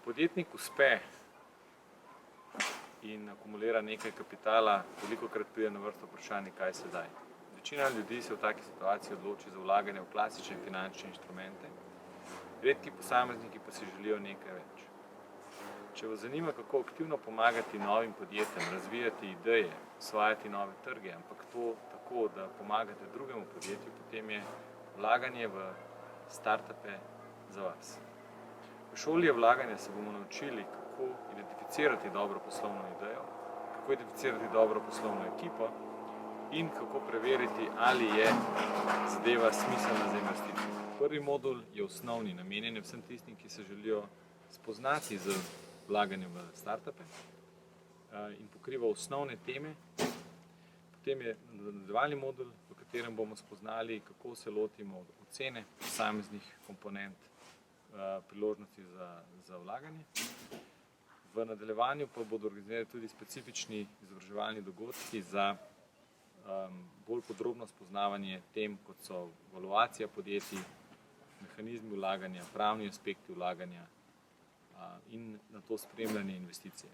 podjetnik uspe in akumulira nekaj kapitala, velikokrat pride na vrsto vprašanje, kaj sedaj. Večina ljudi se v taki situaciji odloči za vlaganje v klasične finančne inštrumente, redki posamezniki pa si želijo nekaj več. Če vas zanima, kako aktivno pomagati novim podjetjem, razvijati ideje, osvajati nove trge, ampak to tako, da pomagate drugemu podjetju, potem je vlaganje v startupe za vas. V šoli je vlaganja se bomo naučili, kako identificirati dobro poslovno idejo, kako identificirati dobro poslovno ekipo in kako preveriti, ali je zadeva smiselna za investicijo. Prvi modul je osnovni, namenjen je vsem tistim, ki se želijo spoznati z vlaganjem v startupe in pokriva osnovne teme. Potem je nadaljevalni modul, v katerem bomo spoznali, kako se lotimo ocene posameznih komponent priložnosti za vlaganje. V nadaljevanju pa bodo organizirani tudi specifični izobraževalni dogodki za bolj podrobno spoznavanje tem, kot so valuacija podjetij, mehanizmi vlaganja, pravni aspekti vlaganja in na to spremljanje investicije.